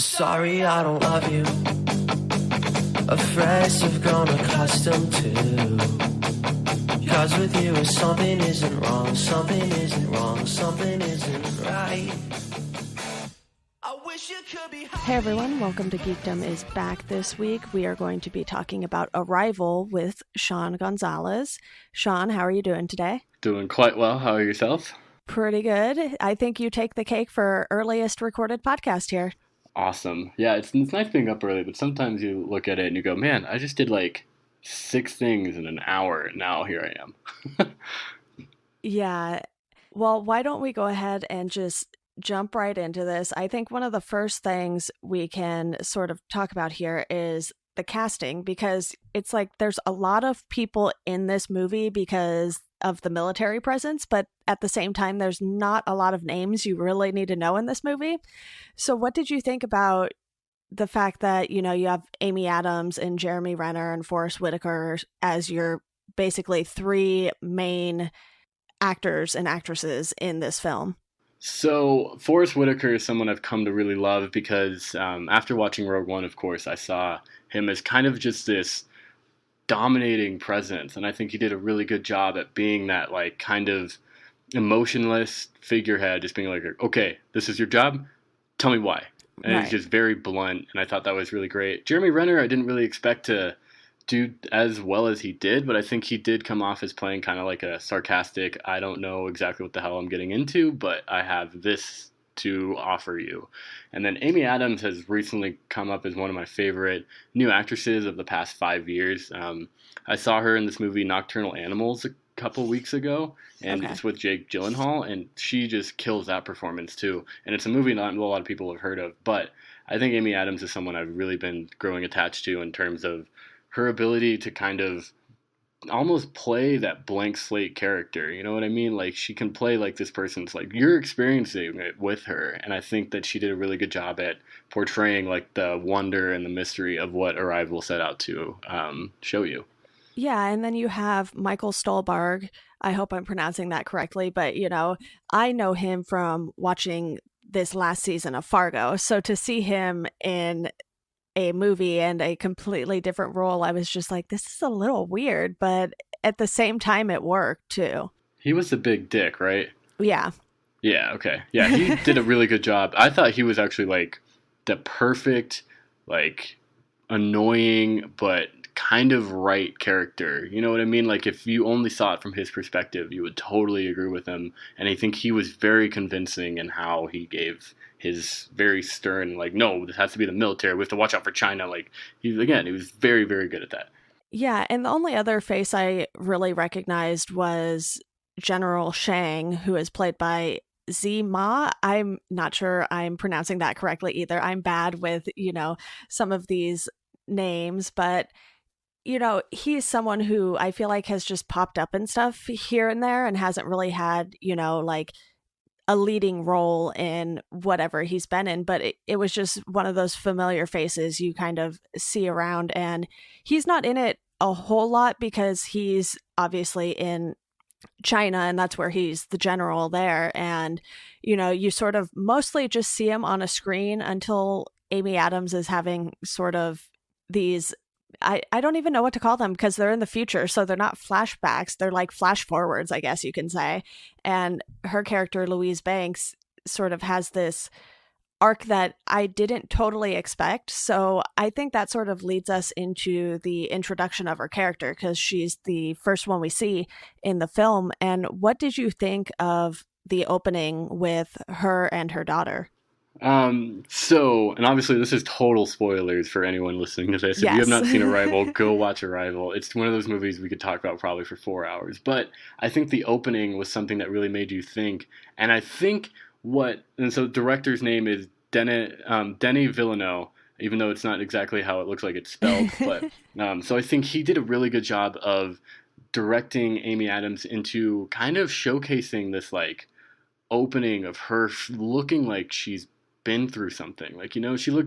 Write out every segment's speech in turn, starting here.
Sorry, I don't love you. A phrase you've grown accustomed to. Cause with you something isn't wrong, something isn't wrong, something isn't right. I wish you could be. Hey everyone, welcome to Geekdom is back this week. We are going to be talking about Arrival with Sean Gonzalez. Sean, how are you doing today? Doing quite well. How are yourself? Pretty good. I think you take the cake for earliest recorded podcast here. Awesome. Yeah, it's nice being up early, but sometimes you look at it and you go, man, I just did like 6 things in an hour, and now here I am. Yeah. Well, why don't we go ahead and just jump right into this? I think one of the first things we can sort of talk about here is the casting, because it's like there's a lot of people in this movie because of the military presence, but at the same time, there's not a lot of names you really need to know in this movie. So what did you think about the fact that, you have Amy Adams and Jeremy Renner and Forrest Whitaker as your basically 3 main actors and actresses in this film? So Forrest Whitaker is someone I've come to really love because after watching Rogue One, of course, I saw him as kind of just this dominating presence, and I think he did a really good job at being that like kind of emotionless figurehead, just being like, okay, this is your job, tell me why. And Right. It's just very blunt, and I thought that was really great. Jeremy Renner, I didn't really expect to do as well as he did, but I think he did come off as playing kind of like a sarcastic, I don't know exactly what the hell I'm getting into, but I have this to offer you. And then Amy Adams has recently come up as one of my favorite new actresses of the past 5 years. I saw her in this movie Nocturnal Animals a couple weeks ago, and Okay. it's with Jake Gyllenhaal, and she just kills that performance too. And it's a movie not a lot of people have heard of, but I think Amy Adams is someone I've really been growing attached to in terms of her ability to kind of almost play that blank slate character. You know what I mean? Like, she can play like this person's like, you're experiencing it with her. And I think that she did a really good job at portraying like the wonder and the mystery of what Arrival set out to show you. Yeah, and then you have Michael Stahlberg. I hope I'm pronouncing that correctly, but I know him from watching this last season of Fargo. So to see him in a movie and a completely different role, I was just like, this is a little weird, but at the same time, it worked too. He was the big dick, right? Yeah. Yeah, okay. Yeah, he did a really good job. I thought he was actually like the perfect, like, annoying but kind of right character. You know what I mean? Like, if you only saw it from his perspective, you would totally agree with him. And I think he was very convincing in how he gave his very stern, like, no, this has to be the military. We have to watch out for China. Like, he was very, very good at that. Yeah, and the only other face I really recognized was General Shang, who is played by Ma. I'm not sure I'm pronouncing that correctly either. I'm bad with, some of these names, but he's someone who I feel like has just popped up and stuff here and there and hasn't really had, like a leading role in whatever he's been in, but it was just one of those familiar faces you kind of see around, and he's not in it a whole lot because he's obviously in China and that's where he's the general there, and you sort of mostly just see him on a screen until Amy Adams is having sort of these I don't even know what to call them because they're in the future. So they're not flashbacks. They're like flash forwards, I guess you can say. And her character, Louise Banks, sort of has this arc that I didn't totally expect. So I think that sort of leads us into the introduction of her character because she's the first one we see in the film. And what did you think of the opening with her and her daughter? And obviously this is total spoilers for anyone listening to this. If you have not seen Arrival, go watch Arrival. It's one of those movies we could talk about probably for 4 hours. But I think the opening was something that really made you think. And I think so director's name is Denis Villeneuve, even though it's not exactly how it looks like it's spelled. But so I think he did a really good job of directing Amy Adams into kind of showcasing this like opening of her looking like she's been through something. Like,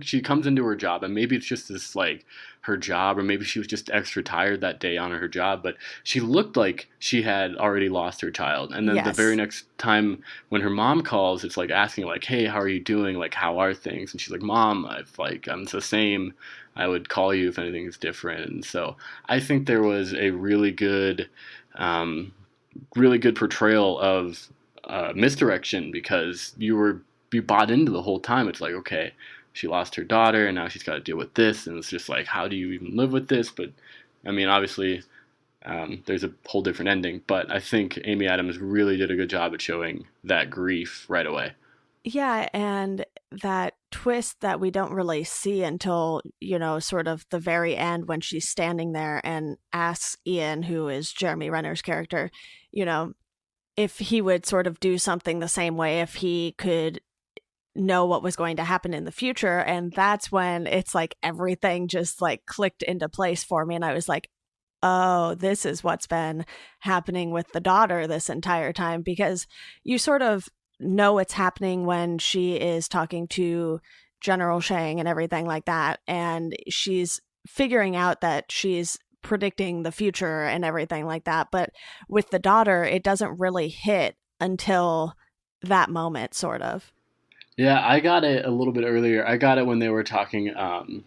she comes into her job, and maybe it's just this, like, her job, or maybe she was just extra tired that day on her job, but she looked like she had already lost her child. And then the very next time when her mom calls, it's like asking, like, hey, how are you doing? Like, how are things? And she's like, Mom, I'm the same. I would call you if anything is different. And so I think there was a really good portrayal of misdirection, because you bought into the whole time. It's like, okay, she lost her daughter, and now she's got to deal with this, and it's just like, how do you even live with this? But I mean, obviously, there's a whole different ending. But I think Amy Adams really did a good job at showing that grief right away. Yeah, and that twist that we don't really see until, sort of the very end, when she's standing there and asks Ian, who is Jeremy Renner's character, if he would sort of do something the same way, if he could know what was going to happen in the future. And that's when it's like everything just like clicked into place for me. And I was like, oh, this is what's been happening with the daughter this entire time, because you sort of know it's happening when she is talking to General Shang and everything like that. And she's figuring out that she's predicting the future and everything like that. But with the daughter, it doesn't really hit until that moment, sort of. Yeah, I got it a little bit earlier. I got it when they were talking,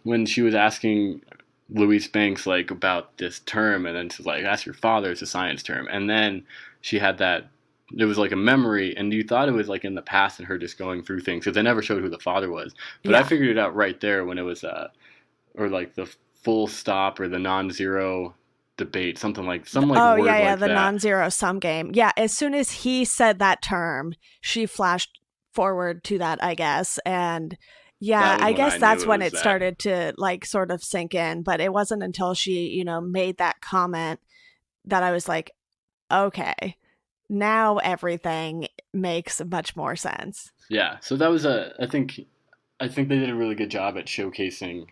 when she was asking Louise Banks, like, about this term, and then she's like, ask your father, it's a science term. And then she had that, it was like a memory, and you thought it was like in the past and her just going through things, because they never showed who the father was. But yeah. I figured it out right there when it was, or like the full stop or the non-zero debate, some like word like the non-zero sum game. Yeah, as soon as he said that term, she flashed forward to that, I guess. And yeah, I guess that's when it started to like sort of sink in. But it wasn't until she, made that comment that I was like, okay, now everything makes much more sense. Yeah, so that was I think they did a really good job at showcasing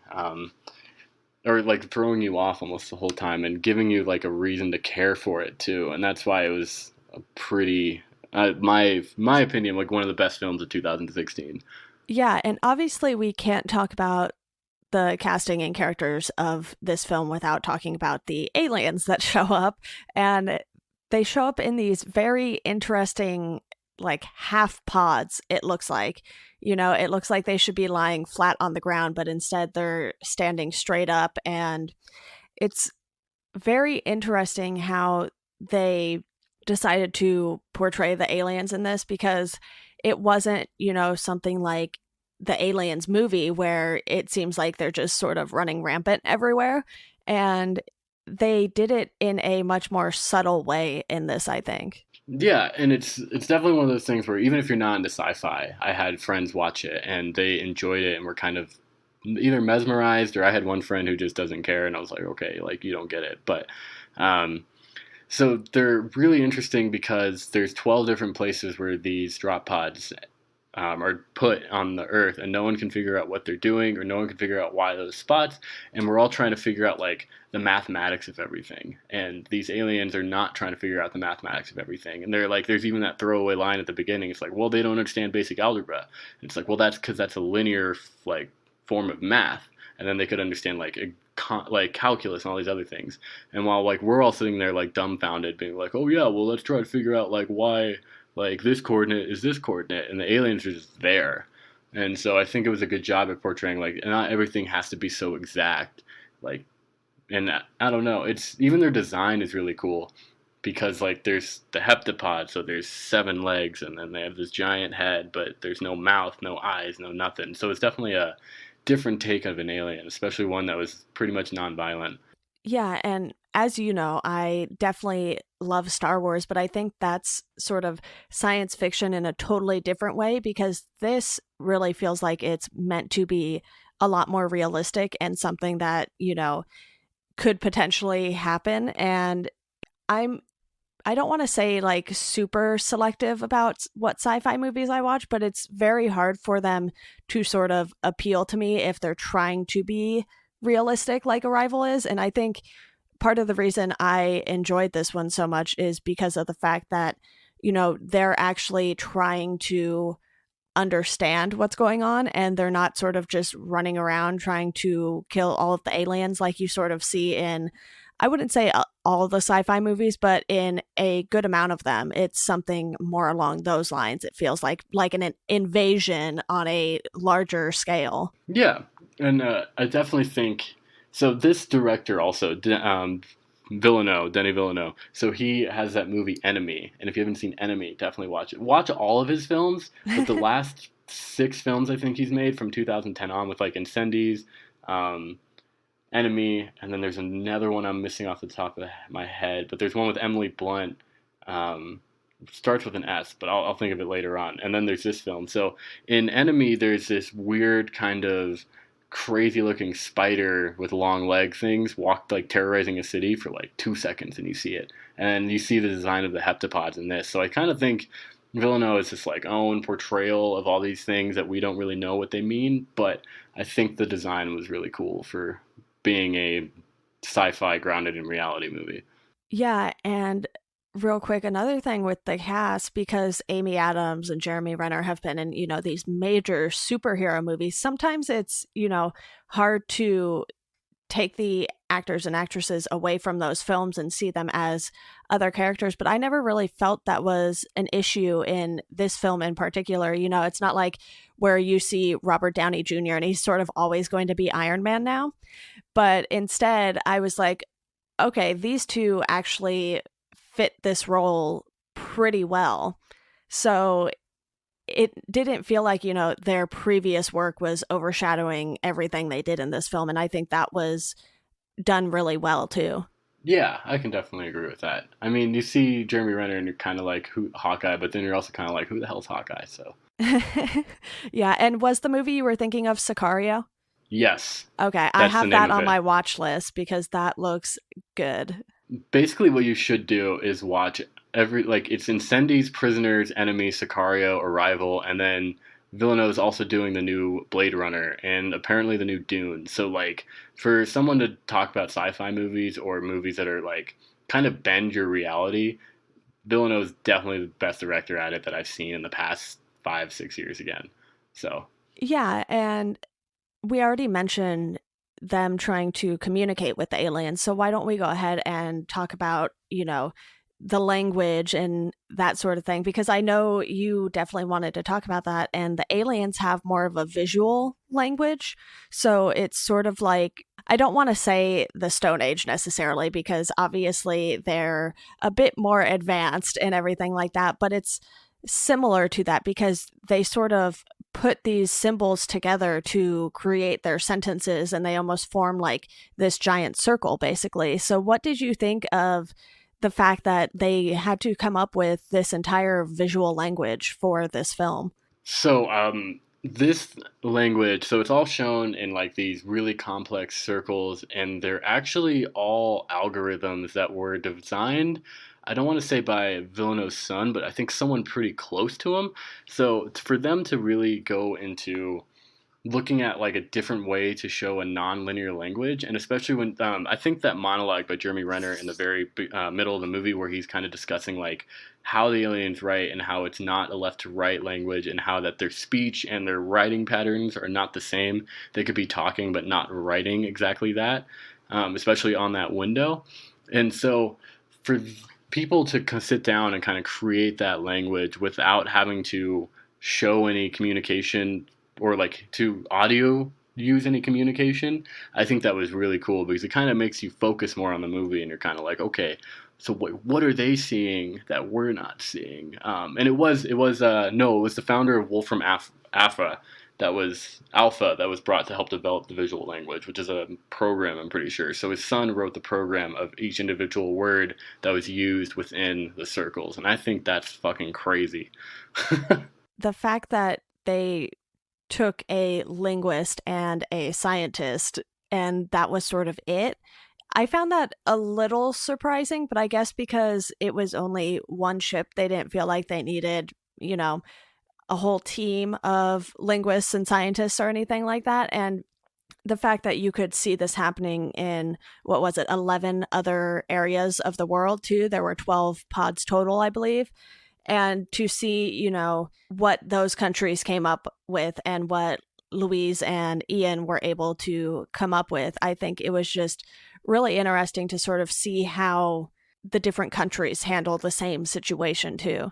or like throwing you off almost the whole time and giving you like a reason to care for it too. And that's why it was a pretty my opinion, like one of the best films of 2016. Yeah, and obviously we can't talk about the casting and characters of this film without talking about the aliens that show up. And they show up in these very interesting, like, half pods, it looks like. It looks like they should be lying flat on the ground, but instead they're standing straight up. And it's very interesting how they decided to portray the aliens in this, because it wasn't, something like the Aliens movie where it seems like they're just sort of running rampant everywhere. And they did it in a much more subtle way in this, I think. Yeah, and it's definitely one of those things where even if you're not into sci-fi, I had friends watch it and they enjoyed it and were kind of either mesmerized, or I had one friend who just doesn't care, and I was like, okay, like, you don't get it. But so they're really interesting because there's 12 different places where these drop pods are put on the Earth, and no one can figure out what they're doing, or no one can figure out why those spots, and we're all trying to figure out like the mathematics of everything. And these aliens are not trying to figure out the mathematics of everything. And they're like, there's even that throwaway line at the beginning. It's like, well, they don't understand basic algebra. And it's like, well, that's because that's a linear like form of math, and then they could understand like calculus and all these other things. And while like we're all sitting there like dumbfounded, being like, oh yeah, well, let's try to figure out like why like this coordinate is this coordinate, and the aliens are just there. And so I think it was a good job at portraying like not everything has to be so exact. Like, and I don't know, it's even their design is really cool, because like there's the heptapod, so there's 7 legs, and then they have this giant head, but there's no mouth, no eyes, no nothing. So it's definitely a different take of an alien, especially one that was pretty much nonviolent. Yeah, and as you know, I definitely love Star Wars, but I think that's sort of science fiction in a totally different way, because this really feels like it's meant to be a lot more realistic and something that, could potentially happen. And I don't want to say like super selective about what sci-fi movies I watch, but it's very hard for them to sort of appeal to me if they're trying to be realistic like Arrival is. And I think part of the reason I enjoyed this one so much is because of the fact that, they're actually trying to understand what's going on, and they're not sort of just running around trying to kill all of the aliens like you sort of see in, I wouldn't say all the sci-fi movies, but in a good amount of them. It's something more along those lines. It feels like an invasion on a larger scale. Yeah, and I definitely think so. This director also, Denis Villeneuve. So he has that movie Enemy, and if you haven't seen Enemy, definitely watch it. Watch all of his films, but the last 6 films I think he's made from 2010 on, with like Incendies, Enemy, and then there's another one I'm missing off the top of my head, but there's one with Emily Blunt. Starts with an S, but I'll think of it later on. And then there's this film. So in Enemy, there's this weird kind of crazy looking spider with long leg things walked like terrorizing a city for like 2 seconds, and you see it. And you see the design of the heptapods in this. So I kind of think Villeneuve is this like own portrayal of all these things that we don't really know what they mean, but I think the design was really cool for being a sci-fi grounded in reality movie. Yeah, and real quick, another thing with the cast, because Amy Adams and Jeremy Renner have been in, these major superhero movies, sometimes it's, hard to take the actors and actresses away from those films and see them as other characters. But I never really felt that was an issue in this film in particular. It's not like where you see Robert Downey Jr. and he's sort of always going to be Iron Man now. But instead, I was like, okay, these two actually fit this role pretty well. So it didn't feel like, their previous work was overshadowing everything they did in this film. And I think that was done really well too. Yeah, I can definitely agree with that. I mean, you see Jeremy Renner and you're kind of like, who Hawkeye, but then you're also kind of like, who the hell's Hawkeye? So yeah. And was the movie you were thinking of Sicario? Yes. Okay, I have that on my watch list because that looks good. Basically, what you should do is watch it's Incendies, Prisoners, Enemy, Sicario, Arrival, and then Villeneuve's also doing the new Blade Runner and apparently the new Dune. So, like, for someone to talk about sci-fi movies or movies that are, like, kind of bend your reality, Villeneuve's definitely the best director at it that I've seen in the past 5-6 years again. So. Yeah, and we already mentioned them trying to communicate with the aliens. So why don't we go ahead and talk about, the language and that sort of thing? Because I know you definitely wanted to talk about that. And the aliens have more of a visual language. So it's sort of like, I don't want to say the Stone Age necessarily, because obviously they're a bit more advanced and everything like that. But it's similar to that because they sort of put these symbols together to create their sentences, and they almost form like this giant circle basically. So what did you think of the fact that they had to come up with this entire visual language for this film? So this language, so it's all shown in like these really complex circles, and they're actually all algorithms that were designed, I don't want to say by Villeneuve's son, but I think someone pretty close to him. So for them to really go into looking at like a different way to show a non-linear language, and especially when I think that monologue by Jeremy Renner in the very middle of the movie where he's kind of discussing like how the aliens write and how it's not a left to right language, and how that their speech and their writing patterns are not the same. They could be talking but not writing exactly that, especially on that window. And so for people to sit down and kind of create that language without having to show any communication or like to audio use any communication, I think that was really cool because it kind of makes you focus more on the movie, and you're kind of like, okay, so what are they seeing that we're not seeing? And it was the founder of Wolfram Alpha that was brought to help develop the visual language, which is a program, I'm pretty sure. So his son wrote the program of each individual word that was used within the circles, and I think that's fucking crazy. The fact that they took a linguist and a scientist and that was sort of it, I found that a little surprising, but I guess because it was only one ship, they didn't feel like they needed, a whole team of linguists and scientists or anything like that. And the fact that you could see this happening in, 11 other areas of the world too. There were 12 pods total, I believe. And to see, what those countries came up with and what Louise and Ian were able to come up with, I think it was just really interesting to sort of see how the different countries handle the same situation too.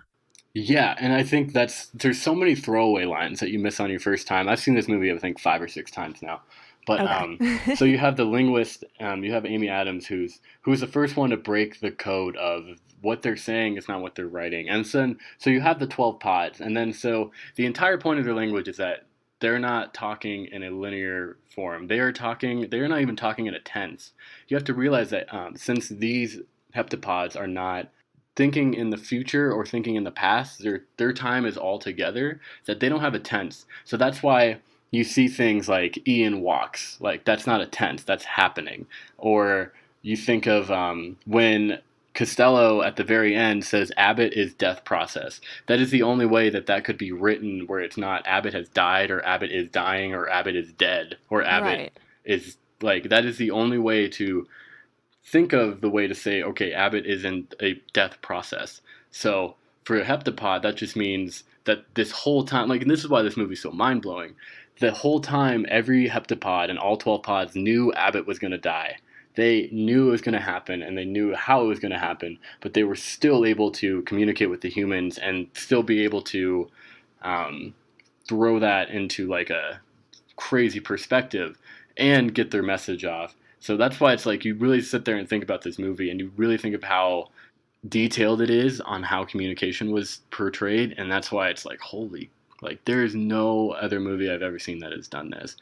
Yeah, and I think there's so many throwaway lines that you miss on your first time. I've seen this movie, I think, 5 or 6 times now. But Okay. so you have the linguist, you have Amy Adams, who's the first one to break the code of what they're saying is not what they're writing, and so you have the 12 pods, and then so the entire point of their language is that they're not talking in a linear form. They're not even talking in a tense. You have to realize that since these heptapods are not thinking in the future or thinking in the past, their time is all together, that they don't have a tense. So that's why you see things like Ian walks. Like, that's not a tense, that's happening. Or you think of when Costello at the very end says Abbott is death process. That is the only way that could be written where it's not Abbott has died or Abbott is dying or Abbott is dead or Abbott Right. is like, that is the only way to think of the way to say, okay, Abbott is in a death process. So for a heptapod, that just means that this whole time, like, and this is why this movie's so mind blowing. The whole time, every heptapod and all 12 pods knew Abbott was going to die. They knew it was going to happen and they knew how it was going to happen, but they were still able to communicate with the humans and still be able to throw that into like a crazy perspective and get their message off. So that's why it's like you really sit there and think about this movie and you really think of how detailed it is on how communication was portrayed, and that's why it's like, holy, like there is no other movie I've ever seen that has done this.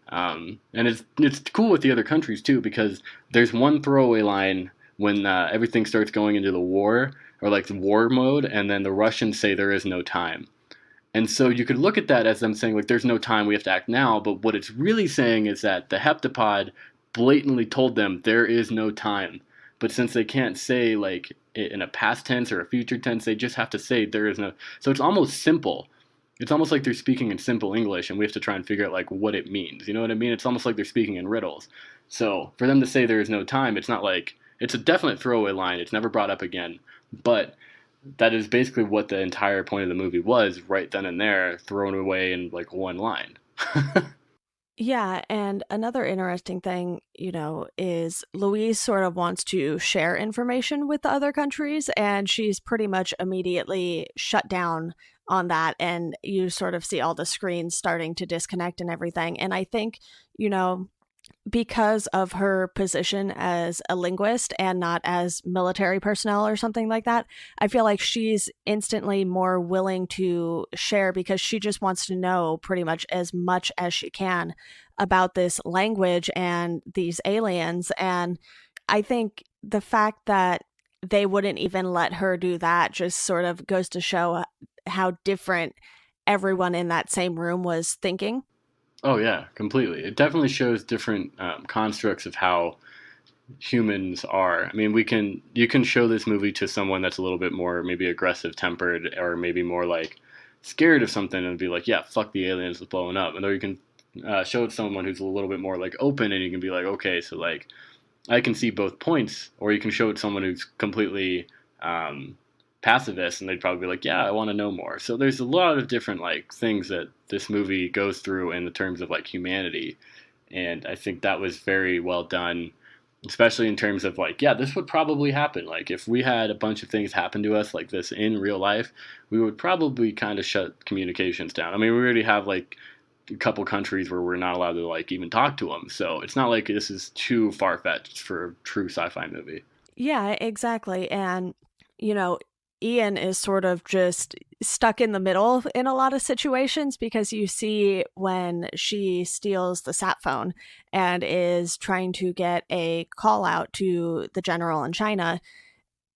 And it's cool with the other countries too, because there's one throwaway line when everything starts going into the war or like the war mode, and then the Russians say there is no time. And so you could look at that as them saying, like, there's no time, we have to act now. But what it's really saying is that the heptapod blatantly told them there is no time. But since they can't say, like, it in a past tense or a future tense, they just have to say there is no. So it's almost simple. It's almost like they're speaking in simple English, and we have to try and figure out, like, what it means. You know what I mean? It's almost like they're speaking in riddles. So for them to say there is no time, it's not like, it's a definite throwaway line. It's never brought up again. But that is basically what the entire point of the movie was, right then and there, thrown away in like one line. Yeah, and another interesting thing, is Louise sort of wants to share information with the other countries, and she's pretty much immediately shut down on that. And you sort of see all the screens starting to disconnect and everything. And I think, you know, because of her position as a linguist and not as military personnel or something like that, I feel like she's instantly more willing to share because she just wants to know pretty much as she can about this language and these aliens. And I think the fact that they wouldn't even let her do that just sort of goes to show how different everyone in that same room was thinking. Oh yeah, completely. It definitely shows different constructs of how humans are. I mean, you can show this movie to someone that's a little bit more maybe aggressive tempered or maybe more like scared of something and be like, yeah, fuck the aliens is blowing up. And or you can show it to someone who's a little bit more like open and you can be like, okay, so like I can see both points. Or you can show it to someone who's completely pacifist and they'd probably be like, yeah, I want to know more. So there's a lot of different like things that this movie goes through in the terms of like humanity, and I think that was very well done, especially in terms of like, yeah, this would probably happen. Like if we had a bunch of things happen to us like this in real life, we would probably kind of shut communications down. I mean, we already have like a couple countries where we're not allowed to like even talk to them, so it's not like this is too far-fetched for a true sci-fi movie. Yeah, exactly. And, you know, Ian is sort of just stuck in the middle in a lot of situations because you see when she steals the sat phone and is trying to get a call out to the general in China,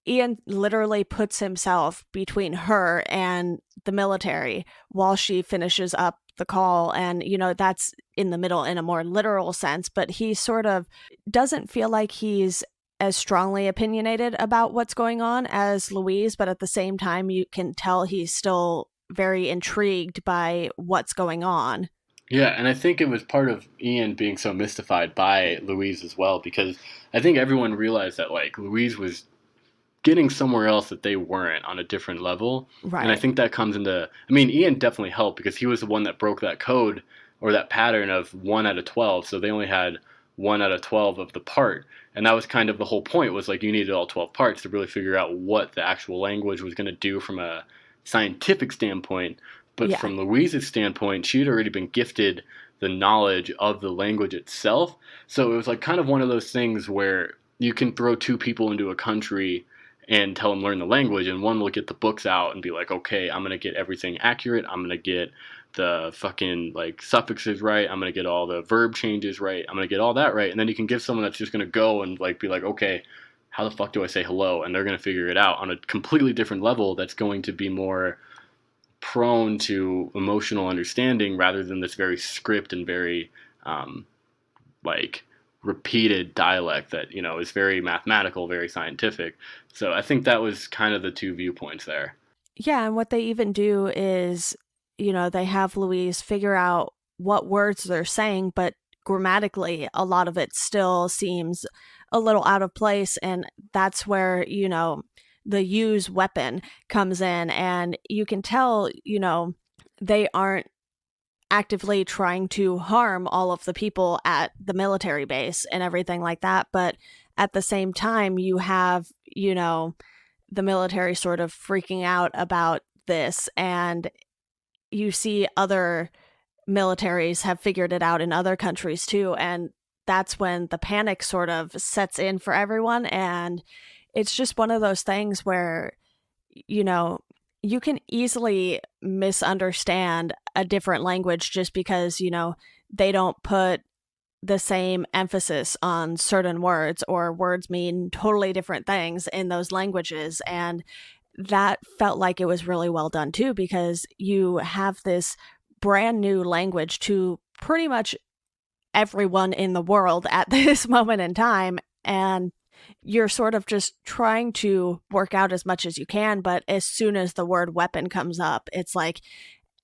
Ian literally puts himself between her and the military while she finishes up the call. And, you know, that's in the middle in a more literal sense, but he sort of doesn't feel like he's as strongly opinionated about what's going on as Louise, but at the same time, you can tell he's still very intrigued by what's going on. Yeah, and I think it was part of Ian being so mystified by Louise as well, because I think everyone realized that like Louise was getting somewhere else that they weren't on a different level. Right. And I think that comes into, I mean, Ian definitely helped because he was the one that broke that code or that pattern of 1 out of 12. So they only had 1 out of 12 of the part. And that was kind of the whole point, was like you needed all 12 parts to really figure out what the actual language was going to do from a scientific standpoint. But from Louise's standpoint, she had already been gifted the knowledge of the language itself. So it was like kind of one of those things where you can throw two people into a country and tell them learn the language, and one will get the books out and be like, okay, I'm going to get everything accurate. I'm going to get the fucking like suffixes right. I'm going to get all the verb changes right. I'm going to get all that right. And then you can give someone that's just going to go and like be like, okay, how the fuck do I say hello? And they're going to figure it out on a completely different level that's going to be more prone to emotional understanding rather than this very script and very like repeated dialect that, you know, is very mathematical, very scientific. So I think that was kind of the two viewpoints there. Yeah, and what they even do is, you know, they have Louise figure out what words they're saying, but grammatically, a lot of it still seems a little out of place. And that's where, you know, the use weapon comes in. And you can tell, you know, they aren't actively trying to harm all of the people at the military base and everything like that. But at the same time, you have, you know, the military sort of freaking out about this, and you see other militaries have figured it out in other countries too, and that's when the panic sort of sets in for everyone. And it's just one of those things where, you know, you can easily misunderstand a different language just because, you know, they don't put the same emphasis on certain words, or words mean totally different things in those languages. And that felt like it was really well done too, because you have this brand new language to pretty much everyone in the world at this moment in time. And you're sort of just trying to work out as much as you can. But as soon as the word weapon comes up, it's like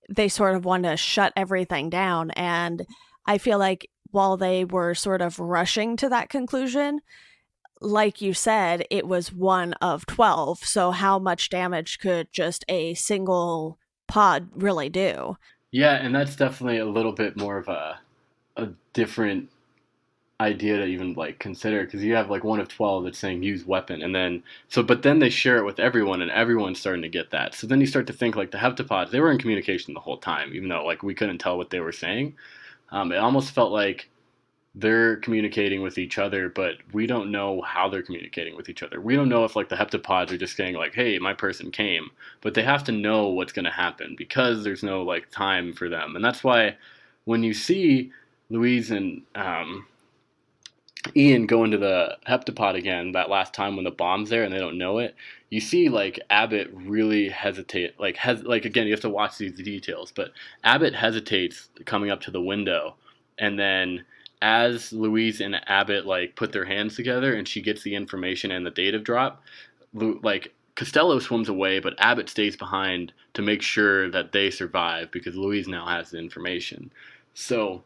they sort of want to shut everything down. And I feel like while they were sort of rushing to that conclusion, like you said, it was 1 of 12. So how much damage could just a single pod really do? Yeah, and that's definitely a little bit more of a different idea to even like consider, because you have like 1 of 12 that's saying use weapon, and then but then they share it with everyone, and everyone's starting to get that. So then you start to think like the heptapods, they were in communication the whole time, even though like we couldn't tell what they were saying. It almost felt like they're communicating with each other, but we don't know how they're communicating with each other. We don't know if like the heptapods are just saying like, hey, my person came, but they have to know what's going to happen because there's no like time for them. And that's why when you see Louise and Ian go into the heptapod again that last time when the bomb's there and they don't know it, you see like Abbott really hesitate, like again, you have to watch these details, but Abbott hesitates coming up to the window, and then as Louise and Abbott like put their hands together and she gets the information and the dative drop, like Costello swims away, but Abbott stays behind to make sure that they survive because Louise now has the information. So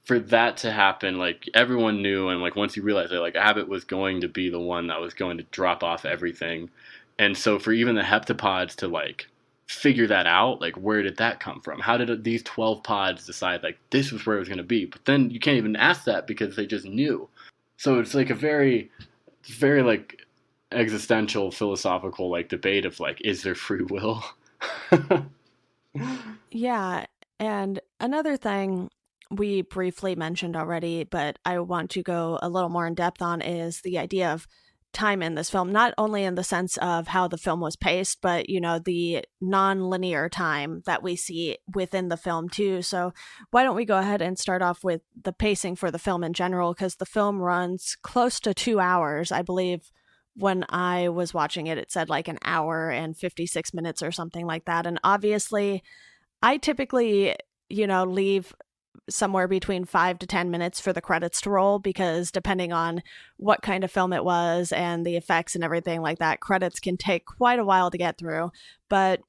for that to happen, like everyone knew, and like once you realize that like Abbott was going to be the one that was going to drop off everything, and so for even the heptapods to like figure that out, like where did that come from? How did these 12 pods decide like this was where it was going to be? But then you can't even ask that because they just knew. So it's like a very like existential philosophical like debate of like, is there free will? Yeah, and another thing we briefly mentioned already, but I want to go a little more in depth on, is the idea of time in this film, not only in the sense of how the film was paced, but, you know, the non-linear time that we see within the film too. So why don't we go ahead and start off with the pacing for the film in general, because the film runs close to 2 hours. I believe when I was watching it, it said like 1 hour and 56 minutes or something like that. And obviously I typically, you know, leave somewhere between 5 to 10 minutes for the credits to roll, because depending on what kind of film it was and the effects and everything like that, credits can take quite a while to get through. But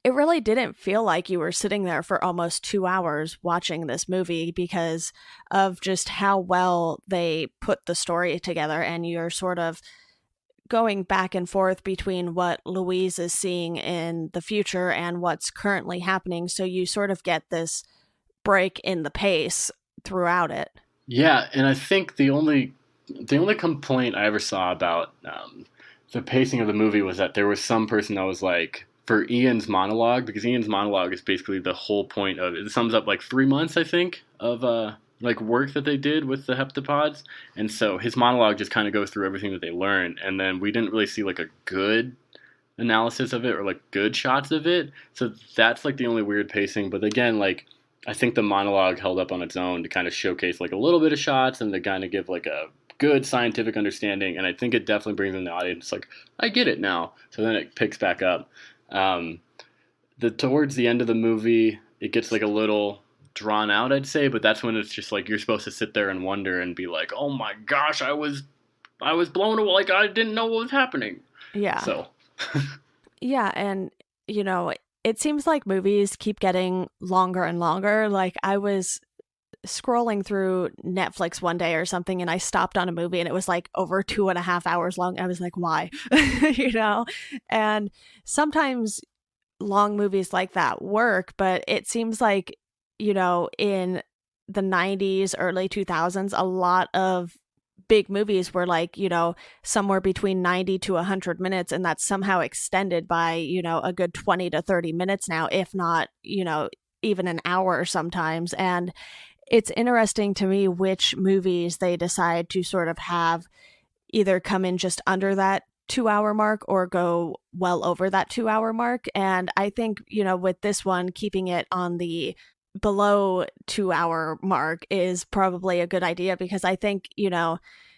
it really didn't feel like you were sitting there for almost 2 hours watching this movie because of just how well they put the story together, and you're sort of going back and forth between what Louise is seeing in the future and what's currently happening. So you sort of get this break in the pace throughout it. Yeah, and I think the only complaint I ever saw about the pacing of the movie was that there was some person that was like, for Ian's monologue, because Ian's monologue is basically the whole point of it. Sums up like 3 months, I think, of like work that they did with the heptapods, and so his monologue just kind of goes through everything that they learned, and then we didn't really see like a good analysis of it or like good shots of it. So that's like the only weird pacing. But again, like I think the monologue held up on its own to kind of showcase like a little bit of shots and to kind of give like a good scientific understanding. And I think it definitely brings in the audience like, I get it now. So then it picks back up. Towards the end of the movie, it gets like a little drawn out, I'd say, but that's when it's just like you're supposed to sit there and wonder and be like, oh my gosh, I was blown away, like I didn't know what was happening. Yeah. So yeah, and it seems like movies keep getting longer and longer. Like I was scrolling through Netflix one day or something, and I stopped on a movie and it was like over 2.5 hours long. I was like, why? And sometimes long movies like that work, but it seems like, in the 90s, early 2000s, a lot of big movies were like, somewhere between 90 to 100 minutes, and that's somehow extended by, a good 20 to 30 minutes now, if not, even an hour sometimes. And it's interesting to me which movies they decide to sort of have either come in just under that 2-hour mark or go well over that 2-hour mark. And I think, with this one, keeping it on the below 2-hour mark is probably a good idea, because I think,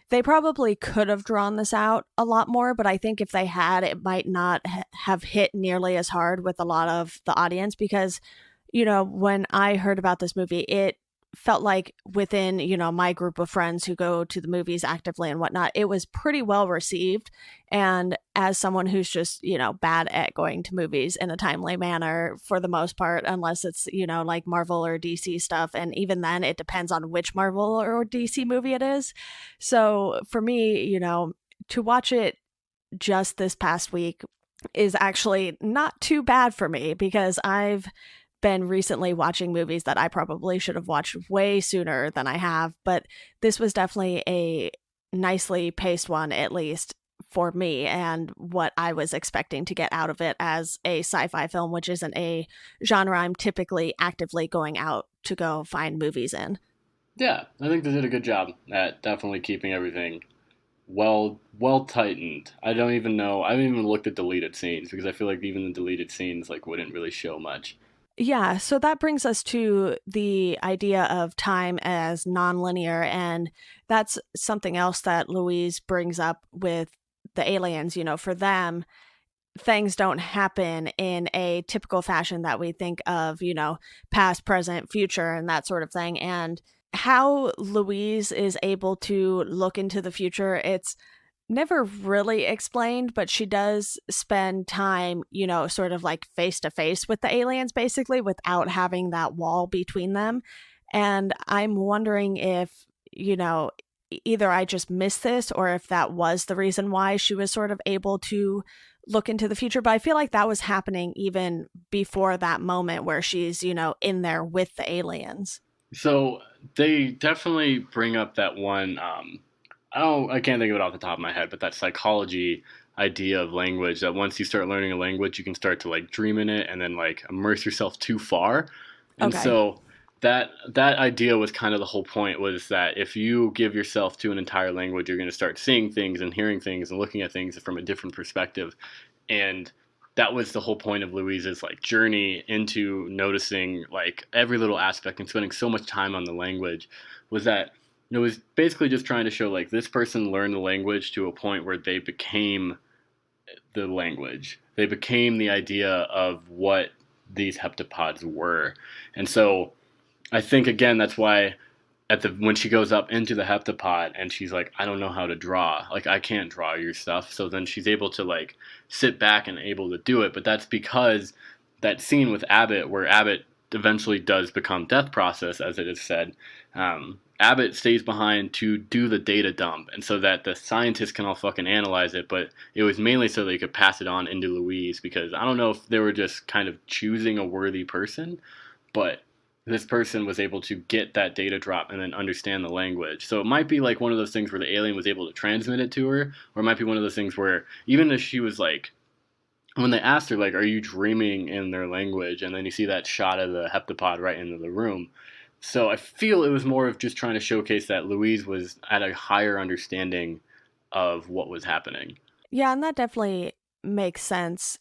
they probably could have drawn this out a lot more, but I think if they had, it might not have hit nearly as hard with a lot of the audience, because, when I heard about this movie, it felt like within, my group of friends who go to the movies actively and whatnot, it was pretty well received. And as someone who's just, bad at going to movies in a timely manner for the most part, unless it's, like Marvel or DC stuff. And even then it depends on which Marvel or DC movie it is. So for me, to watch it just this past week is actually not too bad for me, because I've been recently watching movies that I probably should have watched way sooner than I have, but this was definitely a nicely paced one, at least for me, and what I was expecting to get out of it as a sci-fi film, which isn't a genre I'm typically actively going out to go find movies in. yeah, I think they did a good job at definitely keeping everything well tightened. I don't even know. I haven't even looked at deleted scenes, because I feel like even the deleted scenes like wouldn't really show much. Yeah, so that brings us to the idea of time as nonlinear, and that's something else that Louise brings up with the aliens. For them, things don't happen in a typical fashion that we think of, past, present, future, and that sort of thing. And how Louise is able to look into the future, it's never really explained, but she does spend time, sort of like face to face with the aliens, basically, without having that wall between them. And I'm wondering if, either I just missed this, or if that was the reason why she was sort of able to look into the future. But I feel like that was happening even before that moment where she's, in there with the aliens. So they definitely bring up that one. I can't think of it off the top of my head, but that psychology idea of language, that once you start learning a language, you can start to like dream in it and then like immerse yourself too far. And Okay. so that idea was kind of the whole point, was that if you give yourself to an entire language, you're going to start seeing things and hearing things and looking at things from a different perspective. And that was the whole point of Louise's like journey into noticing like every little aspect and spending so much time on the language, was that it was basically just trying to show like this person learned the language to a point where they became the language. They became the idea of what these heptapods were. And so I think, again, that's why when she goes up into the heptapod and she's like, I don't know how to draw. Like, I can't draw your stuff. So then she's able to like sit back and able to do it. But that's because that scene with Abbott, where Abbott eventually does become death process, as it is said, Abbott stays behind to do the data dump, and so that the scientists can all fucking analyze it. But it was mainly so they could pass it on into Louise, because I don't know if they were just kind of choosing a worthy person, but this person was able to get that data drop and then understand the language. So it might be like one of those things where the alien was able to transmit it to her, or it might be one of those things where even if she was like, when they asked her, like, are you dreaming in their language? And then you see that shot of the heptapod right into the room. So I feel it was more of just trying to showcase that Louise was at a higher understanding of what was happening. Yeah, and that definitely makes sense,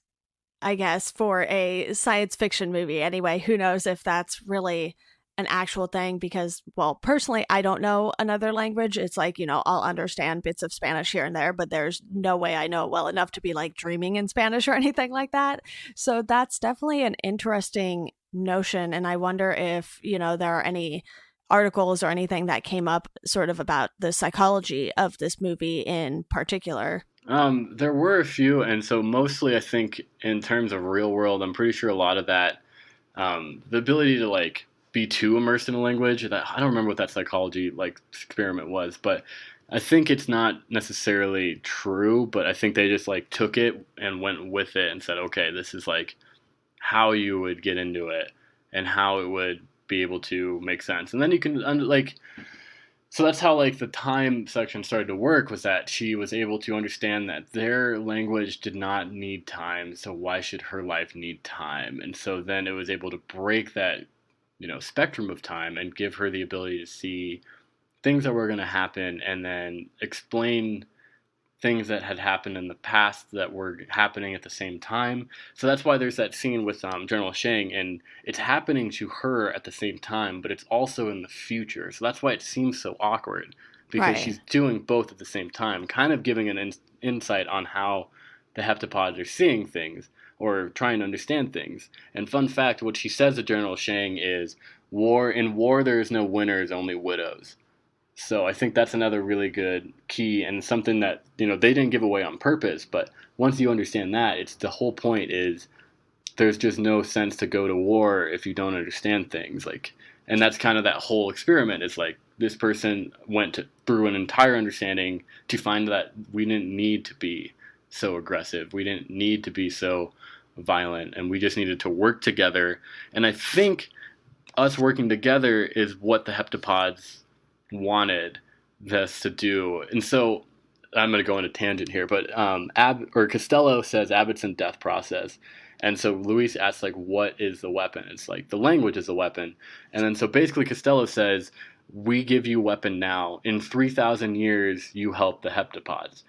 I guess, for a science fiction movie. Anyway, who knows if that's really an actual thing, because, well, personally, I don't know another language. It's like, I'll understand bits of Spanish here and there, but there's no way I know it well enough to be like dreaming in Spanish or anything like that. So that's definitely an interesting notion. And I wonder if, there are any articles or anything that came up sort of about the psychology of this movie in particular. There were a few, and so mostly I think in terms of real world, I'm pretty sure a lot of that, the ability to like be too immersed in a language, that I don't remember what that psychology like experiment was, but I think it's not necessarily true, but I think they just like took it and went with it and said, okay, this is like how you would get into it and how it would be able to make sense. And then you can like, so that's how like the time section started to work, was that she was able to understand that their language did not need time, so why should her life need time? And so then it was able to break that, spectrum of time and give her the ability to see things that were going to happen and then explain things that had happened in the past that were happening at the same time. So that's why there's that scene with General Shang, and it's happening to her at the same time, but it's also in the future. So that's why it seems so awkward, because Right. she's doing both at the same time, kind of giving an insight on how the heptapods are seeing things or trying to understand things. And fun fact, what she says to General Shang is, in war there is no winners, only widows. So I think that's another really good key, and something that, they didn't give away on purpose, but once you understand that, it's the whole point is there's just no sense to go to war if you don't understand things. Like, and that's kind of that whole experiment. It's like this person went through an entire understanding to find that we didn't need to be so aggressive. We didn't need to be so violent, and we just needed to work together. And I think us working together is what the heptapods wanted this to do. And so I'm going to go on a tangent here, but Costello says Abbott's in death process. And so Luis asks, like, what is the weapon? It's like, the language is the weapon. And then so basically Costello says, we give you weapon now. In 3,000 years, you help the heptapods.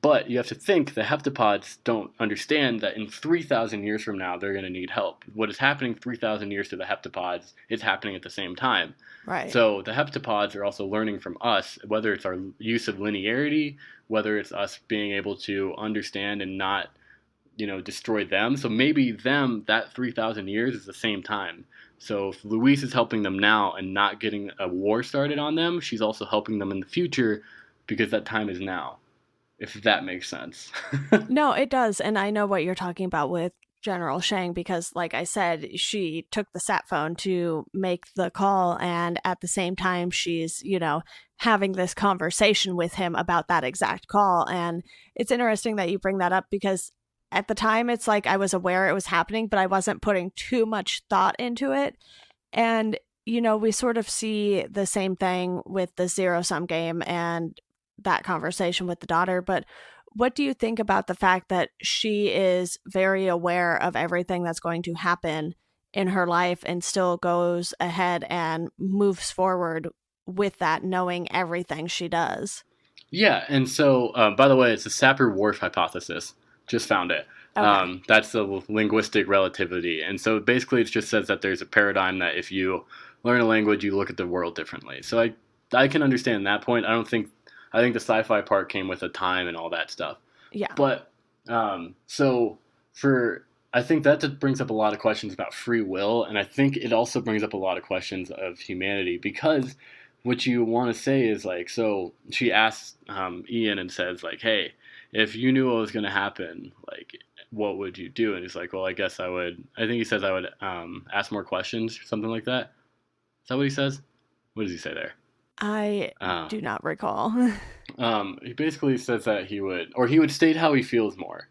But you have to think the heptapods don't understand that in 3,000 years from now, they're going to need help. What is happening 3,000 years to the heptapods is happening at the same time. Right. So the heptapods are also learning from us, whether it's our use of linearity, whether it's us being able to understand and not, destroy them. So maybe that 3,000 years is the same time. So if Louise is helping them now and not getting a war started on them, she's also helping them in the future, because that time is now. If that makes sense. No, it does. And I know what you're talking about with General Shang, because, like I said, she took the sat phone to make the call. And at the same time, she's, having this conversation with him about that exact call. And it's interesting that you bring that up, because at the time, it's like I was aware it was happening, but I wasn't putting too much thought into it. And, we sort of see the same thing with the zero-sum game and that conversation with the daughter. But what do you think about the fact that she is very aware of everything that's going to happen in her life and still goes ahead and moves forward with that, knowing everything she does? Yeah, and so, by the way, it's the Sapir-Whorf hypothesis. Just found it. Okay. That's the linguistic relativity. And so basically it just says that there's a paradigm that if you learn a language, you look at the world differently. So I can understand that point. I think the sci-fi part came with the time and all that stuff. Yeah. But I think that just brings up a lot of questions about free will, and I think it also brings up a lot of questions of humanity, because what you want to say is like, so she asks Ian and says like, hey, if you knew what was going to happen, like, what would you do? And he's like, well, I guess I think he says I would ask more questions or something like that. Is that what he says? What does he say there? I Uh, do not recall. he basically says that he would state how he feels more.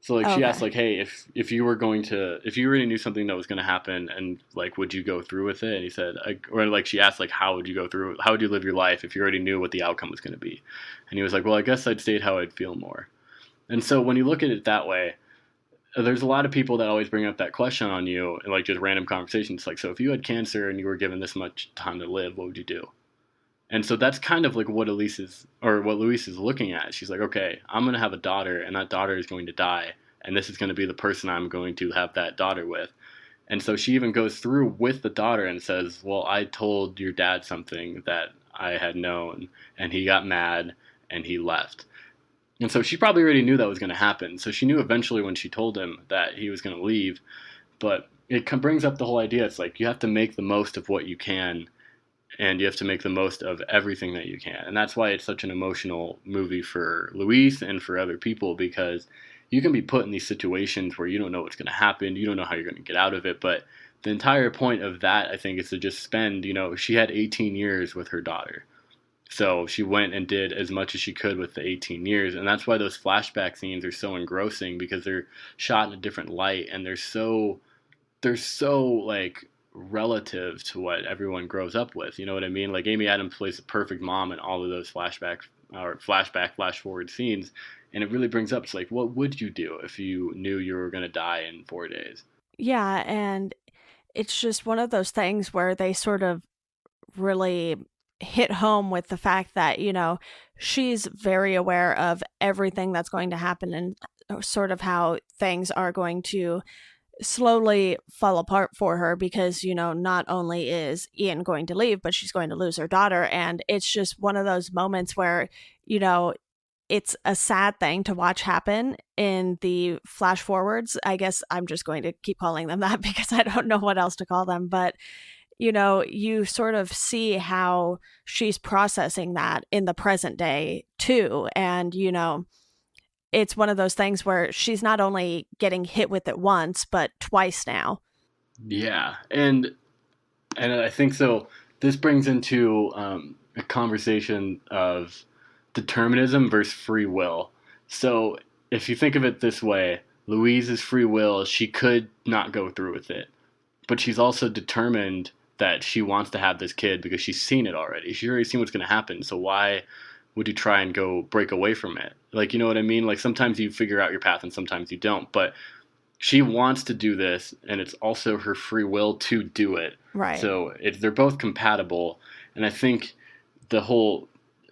So like she asked Okay. like, hey, if you were going to, if you already knew something that was going to happen, and like, would you go through with it? And he said, or like she asked like, how would you go through? How would you live your life if you already knew what the outcome was going to be? And he was like, well, I guess I'd state how I'd feel more. And so when you look at it that way, there's a lot of people that always bring up that question on you in like just random conversations. Like, so if you had cancer and you were given this much time to live, what would you do? And so that's kind of like what Louise is looking at. She's like, okay, I'm going to have a daughter, and that daughter is going to die, and this is going to be the person I'm going to have that daughter with. And so she even goes through with the daughter and says, well, I told your dad something that I had known, and he got mad, and he left. And so she probably already knew that was going to happen. So she knew eventually when she told him that he was going to leave. But it brings up the whole idea. It's like you have to make the most of what you can, and you have to make the most of everything that you can. And that's why it's such an emotional movie for Louise and for other people, because you can be put in these situations where you don't know what's going to happen, you don't know how you're going to get out of it. But the entire point of that, I think, is to just spend, she had 18 years with her daughter. So she went and did as much as she could with the 18 years. And that's why those flashback scenes are so engrossing, because they're shot in a different light, and they're so like relative to what everyone grows up with. You know what I mean? Like Amy Adams plays the perfect mom in all of those flash forward scenes. And it really brings up, it's like, what would you do if you knew you were going to die in 4 days? Yeah, and it's just one of those things where they sort of really hit home with the fact that, she's very aware of everything that's going to happen and sort of how things are going to slowly fall apart for her because, not only is Ian going to leave, but she's going to lose her daughter. And it's just one of those moments where, you know, it's a sad thing to watch happen in the flash forwards. I guess I'm just going to keep calling them that because I don't know what else to call them. But, you sort of see how she's processing that in the present day too. And, it's one of those things where she's not only getting hit with it once, but twice now. Yeah. And I think so. This brings into a conversation of determinism versus free will. So if you think of it this way, Louise's free will, she could not go through with it, but she's also determined that she wants to have this kid because she's seen it already. She's already seen what's going to happen. So why would you try and go break away from it? Like, you know what I mean? Like sometimes you figure out your path and sometimes you don't, but she wants to do this, and it's also her free will to do it. Right. So they're both compatible, and I think the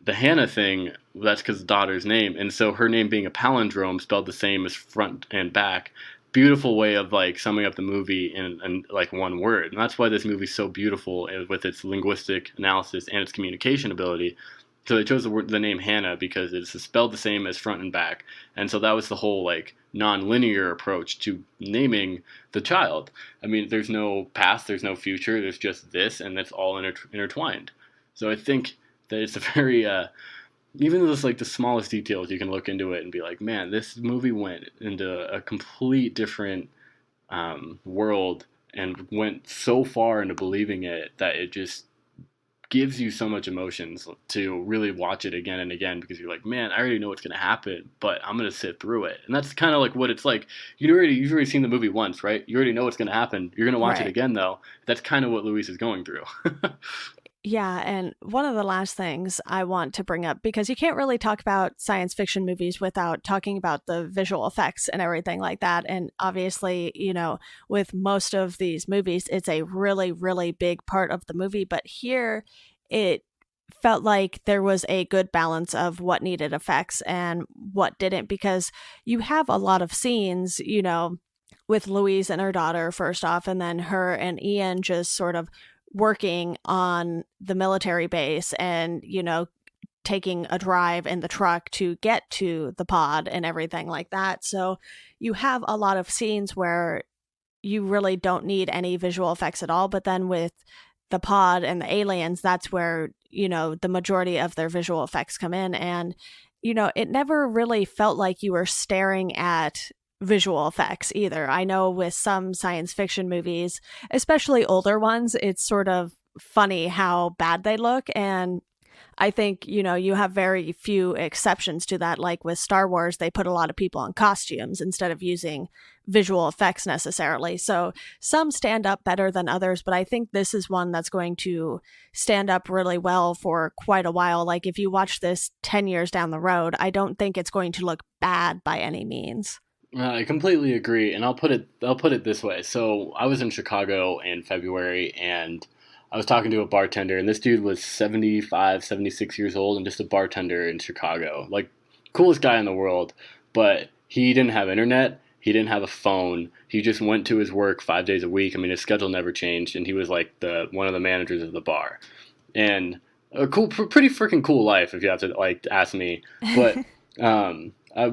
Hannah thing, that's because the daughter's name, and so her name being a palindrome spelled the same as front and back. Beautiful way of like summing up the movie in like one word, and that's why this movie's so beautiful with its linguistic analysis and its communication ability. So they chose the name Hannah because it's spelled the same as front and back. And so that was the whole like non-linear approach to naming the child. I mean, there's no past, there's no future, there's just this, and that's all intertwined. So I think that it's a very, even though it's like the smallest details, you can look into it and be like, man, this movie went into a complete different world and went so far into believing it that it just gives you so much emotions to really watch it again and again, because you're like, man, I already know what's going to happen, but I'm going to sit through it. And that's kind of like what it's like. You've already seen the movie once, right? You already know what's going to happen. You're going to watch it again, though. That's kind of what Louise is going through. Yeah, and one of the last things I want to bring up, because you can't really talk about science fiction movies without talking about the visual effects and everything like that. And obviously, with most of these movies, it's a really, really big part of the movie. But here, it felt like there was a good balance of what needed effects and what didn't, because you have a lot of scenes, with Louise and her daughter, first off, and then her and Ian just sort of working on the military base and, taking a drive in the truck to get to the pod and everything like that. So you have a lot of scenes where you really don't need any visual effects at all. But then with the pod and the aliens, that's where, the majority of their visual effects come in. And, it never really felt like you were staring at visual effects either. I know with some science fiction movies, especially older ones, it's sort of funny how bad they look. And I think, you have very few exceptions to that. Like with Star Wars, they put a lot of people in costumes instead of using visual effects necessarily. So some stand up better than others, but I think this is one that's going to stand up really well for quite a while. Like if you watch this 10 years down the road, I don't think it's going to look bad by any means. I completely agree, and I'll put it this way. So I was in Chicago in February, and I was talking to a bartender, and this dude was 75, 76 years old, and just a bartender in Chicago. Like, coolest guy in the world, but he didn't have internet. He didn't have a phone. He just went to his work 5 days a week. I mean, his schedule never changed, and he was like one of the managers of the bar, and a pretty freaking cool life if you have to like ask me. But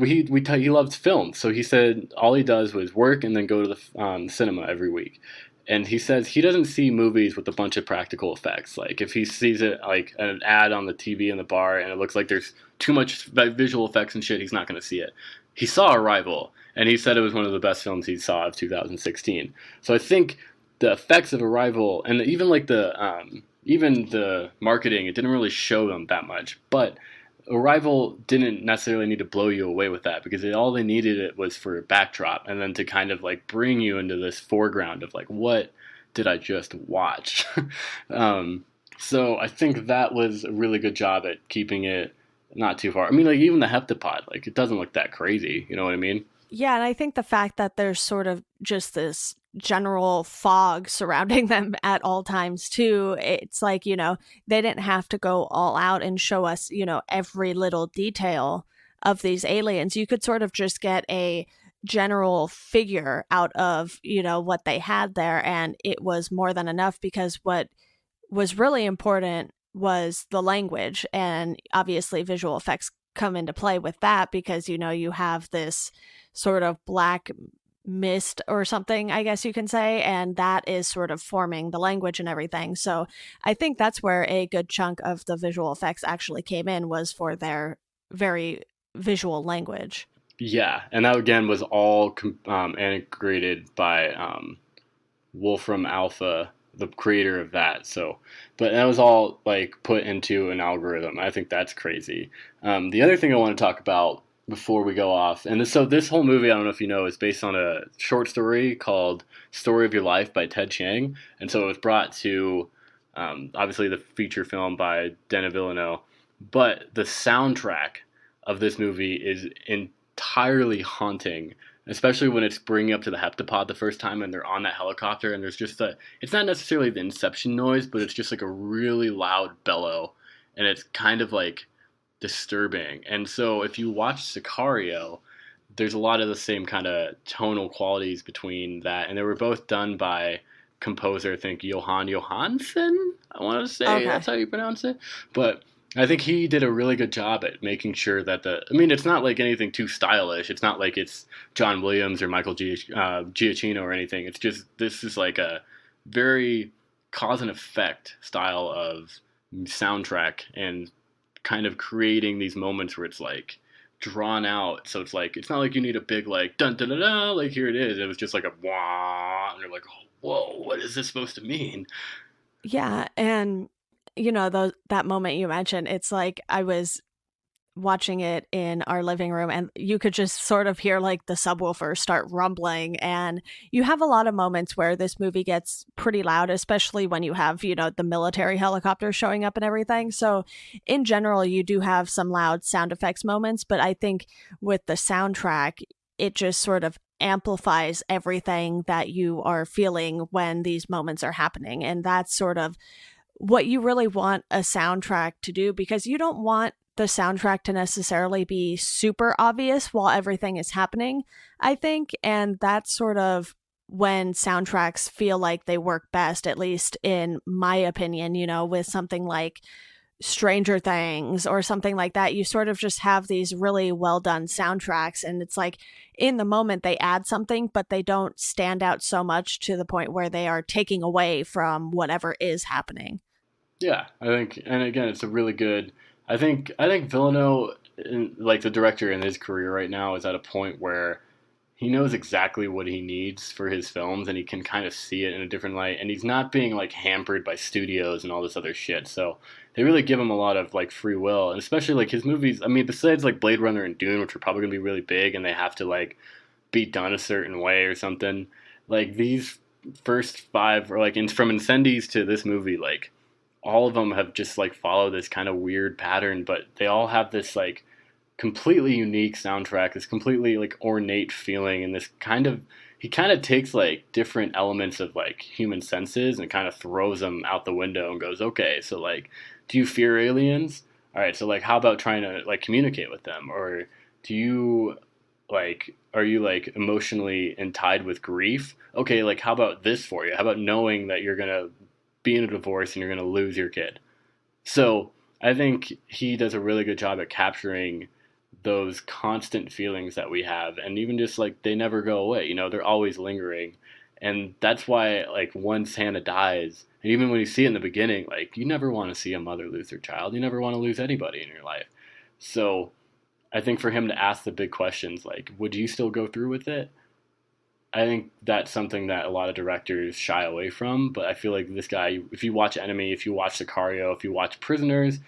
he loved film, so he said all he does was work and then go to the cinema every week. And he says he doesn't see movies with a bunch of practical effects. Like if he sees it like an ad on the TV in the bar and it looks like there's too much visual effects and shit, he's not going to see it. He saw Arrival, and he said it was one of the best films he saw of 2016. So I think the effects of Arrival and even like even the marketing, it didn't really show them that much, but Arrival didn't necessarily need to blow you away with that because all they needed it was for a backdrop and then to kind of like bring you into this foreground of like, what did I just watch? So I think that was a really good job at keeping it not too far. I mean, like even the heptapod, like it doesn't look that crazy. You know what I mean? Yeah, and I think the fact that there's sort of just this general fog surrounding them at all times too, it's like, they didn't have to go all out and show us, every little detail of these aliens. You could sort of just get a general figure out of, what they had there, and it was more than enough because what was really important was the language, and obviously visual effects come into play with that because, you have this sort of black mist or something, I guess you can say, and that is sort of forming the language and everything. So I think that's where a good chunk of the visual effects actually came in, was for their very visual language. Yeah, and that again was all integrated by Wolfram Alpha, the creator of that. So, but that was all like put into an algorithm. I think that's crazy. The other thing I want to talk about before we go off, and this whole movie, I don't know if you know, is based on a short story called "Story of Your Life" by Ted Chiang, and so it was brought to obviously the feature film by Denis Villeneuve, but the soundtrack of this movie is entirely haunting, especially when it's bringing up to the heptapod the first time and they're on that helicopter and there's just it's not necessarily the Inception noise, but it's just like a really loud bellow, and it's kind of like disturbing. And so if you watch Sicario, there's a lot of the same kind of tonal qualities between that, and they were both done by composer, I think Johan Johansson, I want to say. Okay. That's how you pronounce it. But I think he did a really good job at making sure that it's not like anything too stylish. It's not like it's John Williams or Michael Giacchino or anything. It's just, this is like a very cause and effect style of soundtrack and kind of creating these moments where it's like drawn out. So it's like, it's not like you need a big like dun dun dun dun, like here it is. It was just like a wah, and you're like, whoa, what is this supposed to mean? Yeah, and that moment you mentioned, it's like I was watching it in our living room and you could just sort of hear like the subwoofer start rumbling, and you have a lot of moments where this movie gets pretty loud, especially when you have, the military helicopters showing up and everything. So in general, you do have some loud sound effects moments, but I think with the soundtrack, it just sort of amplifies everything that you are feeling when these moments are happening. And that's sort of what you really want a soundtrack to do, because you don't want the soundtrack to necessarily be super obvious while everything is happening, I think. And that's sort of when soundtracks feel like they work best, at least in my opinion, with something like Stranger Things or something like that. You sort of just have these really well done soundtracks, and it's like in the moment they add something, but they don't stand out so much to the point where they are taking away from whatever is happening. Yeah, I think, and again, it's a really good. I think Villeneuve, like the director in his career right now, is at a point where he knows exactly what he needs for his films, and he can kind of see it in a different light, and he's not being like hampered by studios and all this other shit. So they really give him a lot of like free will, and especially like his movies. I mean, besides like Blade Runner and Dune, which are probably gonna be really big, and they have to like be done a certain way or something. Like these first five, or like from Incendies to this movie, like all of them have just like followed this kind of weird pattern, but they all have this like completely unique soundtrack, this completely like ornate feeling, and this kind of he kind of takes like different elements of like human senses and kind of throws them out the window and goes, okay, so like, do you fear aliens? All right, so like, how about trying to like communicate with them, or do you like are you like emotionally and tied with grief? Okay, like how about this for you? How about knowing that you're gonna be in a divorce and you're gonna lose your kid? So I think he does a really good job at capturing those constant feelings that we have, and even just like they never go away, they're always lingering. And that's why like once Hannah dies, and even when you see it in the beginning, like you never want to see a mother lose their child, you never want to lose anybody in your life. So I think for him to ask the big questions like, would you still go through with it? I think that's something that a lot of directors shy away from, but I feel like this guy, if you watch Enemy, if you watch Sicario, if you watch Prisoners,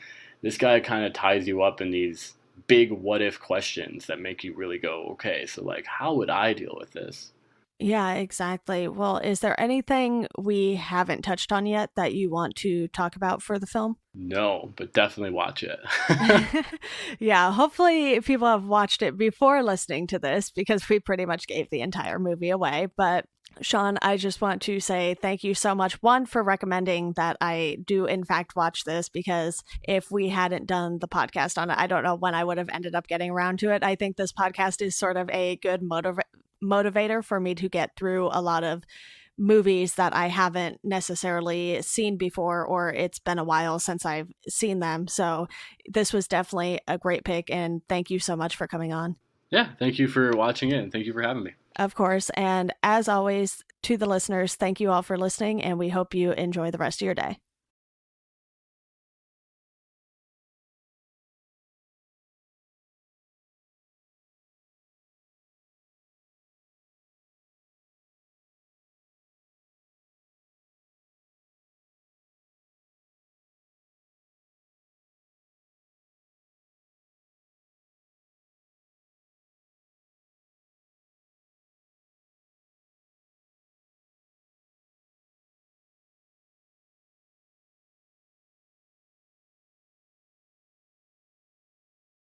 this guy kind of ties you up in these big what if questions that make you really go, okay, so like, how would I deal with this? Yeah, exactly. Well, is there anything we haven't touched on yet that you want to talk about for the film? No, but definitely watch it. Yeah, hopefully people have watched it before listening to this because we pretty much gave the entire movie away. But Sean, I just want to say thank you so much, one, for recommending that I do in fact watch this, because if we hadn't done the podcast on it, I don't know when I would have ended up getting around to it. I think this podcast is sort of a good motivator for me to get through a lot of movies that I haven't necessarily seen before, or it's been a while since I've seen them. So this was definitely a great pick, and thank you so much for coming on. Yeah, thank you for watching it, and thank you for having me. Of course. And as always, to the listeners, thank you all for listening, and we hope you enjoy the rest of your day.